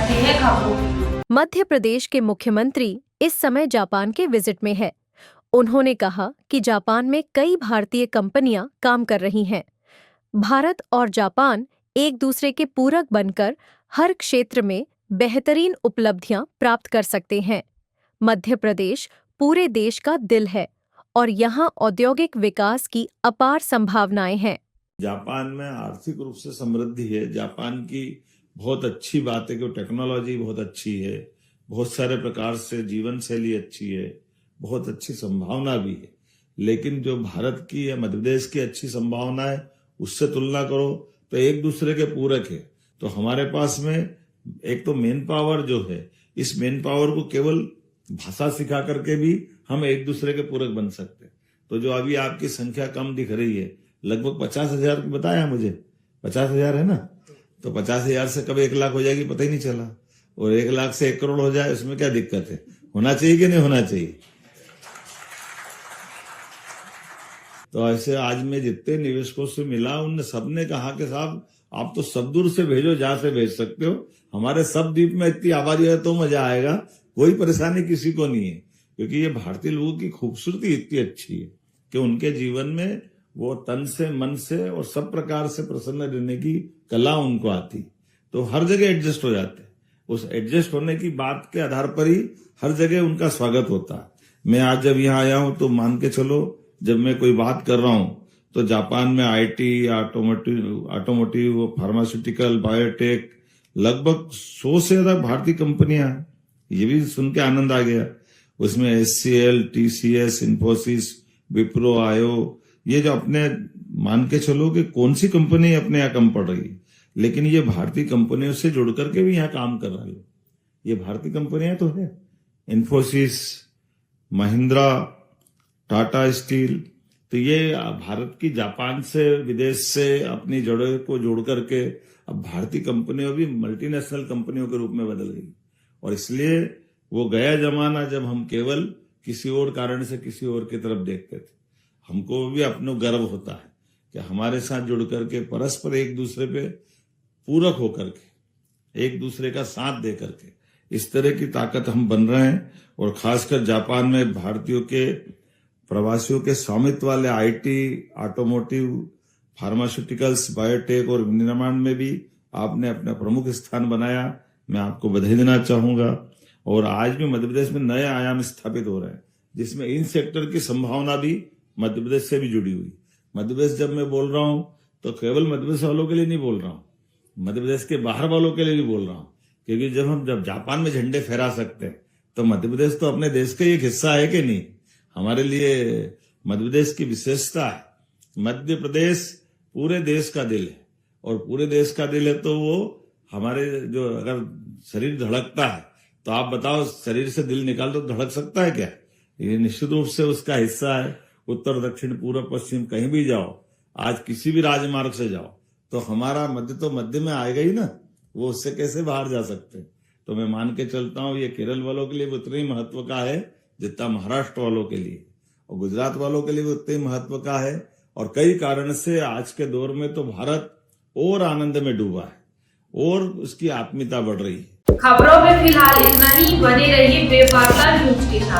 करते हैं खबरों की। मध्य प्रदेश के मुख्यमंत्री इस समय जापान के विजिट में है। उन्होंने कहा कि जापान में कई भारतीय कंपनियां काम कर रही हैं। भारत और जापान एक दूसरे के पूरक बनकर हर क्षेत्र में बेहतरीन उपलब्धियां प्राप्त कर सकते हैं। मध्य प्रदेश पूरे देश का दिल है और यहाँ औद्योगिक विकास की अपार संभावनाएं हैं। जापान में आर्थिक रूप से समृद्धि है। जापान की बहुत अच्छी बात है कि टेक्नोलॉजी बहुत अच्छी है, बहुत सारे प्रकार से जीवन शैली अच्छी है, बहुत अच्छी संभावना भी है। लेकिन जो भारत की या मध्य प्रदेश की अच्छी संभावना है उससे तुलना करो तो एक दूसरे के पूरक है। तो हमारे पास में एक तो मेन पावर जो है, इस मेन पावर को केवल भाषा सिखा करके भी हम एक दूसरे के पूरक बन सकते हैं। तो जो अभी आपकी संख्या कम दिख रही है, लगभग 50,000 बताया मुझे, 50,000 है ना, तो 50,000 से कब 1 लाख हो जाएगी पता ही नहीं चला। और 1 लाख से 1 करोड़ हो जाए उसमें क्या दिक्कत है? होना चाहिए कि नहीं होना चाहिए? तो ऐसे आज मैं जितने निवेशकों से मिला उन सबने कहा कि साहब आप तो सब दूर से भेजो, जहां से भेज सकते हो, हमारे सब द्वीप में इतनी आबादी है तो मजा आएगा, कोई परेशानी किसी को नहीं है। क्योंकि ये भारतीय लोगों की खूबसूरती इतनी अच्छी है कि उनके जीवन में वो तन से, मन से और सब प्रकार से प्रसन्न रहने की कला उनको आती, तो हर जगह एडजस्ट हो जाते। उस एडजस्ट होने की बात के आधार पर ही हर जगह उनका स्वागत होता है। मैं आज जब यहाँ आया हूं तो मान के चलो, जब मैं कोई बात कर रहा हूं तो जापान में आईटी, ऑटोमोटिव, फार्मास्यूटिकल, बायोटेक, लगभग 100 से ज्यादा भारतीय कंपनियां हैं। ये भी सुन के आनंद आ गया। उसमें HCL, TCS, इन्फोसिस, विप्रो, आयो, ये जो अपने मान के चलो कि कौन सी कंपनी अपने यहाँ कम पड़ रही है, लेकिन ये भारतीय कंपनियों से जुड़ करके भी यहाँ काम कर रही है। ये भारतीय कंपनियां तो है, इन्फोसिस, महिंद्रा, टाटा स्टील। तो ये भारत की जापान से, विदेश से अपनी जड़ों को जोड़ करके अब भारतीय कंपनियों भी मल्टीनेशनल कंपनियों के रूप में बदल गई। और इसलिए वो गया जमाना जब हम केवल किसी और कारण से किसी और की तरफ देखते थे। हमको भी अपना गर्व होता है कि हमारे साथ जुड़ करके परस्पर एक दूसरे पे पूरक होकर के, एक दूसरे का साथ दे करके इस तरह की ताकत हम बन रहे हैं। और खासकर जापान में भारतीयों के, प्रवासियों के स्वामित्व वाले आईटी, ऑटोमोटिव, फार्मास्यूटिकल्स, बायोटेक और निर्माण में भी आपने अपना प्रमुख स्थान बनाया। मैं आपको बधाई देना चाहूंगा। और आज भी मध्य प्रदेश में नए आयाम स्थापित हो रहे हैं, जिसमें इन सेक्टर की संभावना भी मध्य प्रदेश से भी जुड़ी हुई। मध्य प्रदेश जब मैं बोल रहा हूं तो केवल मध्य प्रदेश वालों के लिए नहीं बोल रहा हूं, मध्य प्रदेश के बाहर वालों के लिए भी बोल रहा हूं। क्योंकि जब जापान में झंडे फहरा सकते हैं तो मध्य प्रदेश तो अपने देश का एक हिस्सा है कि नहीं? हमारे लिए मध्य प्रदेश की विशेषता है। मध्य प्रदेश पूरे देश का दिल है, और पूरे देश का दिल है तो वो हमारे जो, अगर शरीर धड़कता है तो आप बताओ, शरीर से दिल निकाल तो धड़क सकता है क्या? ये निश्चित रूप से उसका हिस्सा है। उत्तर, दक्षिण, पूर्व, पश्चिम कहीं भी जाओ, आज किसी भी राजमार्ग से जाओ तो हमारा मध्य तो मध्य में आएगा ही ना, वो उससे कैसे बाहर जा सकते हैं? तो मैं मान के चलता हूँ ये केरल वालों के लिए भी उतना ही महत्व का है जितना महाराष्ट्र वालों के लिए, और गुजरात वालों के लिए भी उतना ही महत्व का है। और कई कारण से आज के दौर में तो भारत और आनंद में डूबा है और उसकी आत्मीयता बढ़ रही है। खबरों में फिलहाल इतना ही। बने रहिए बेवार्ता न्यूज के साथ।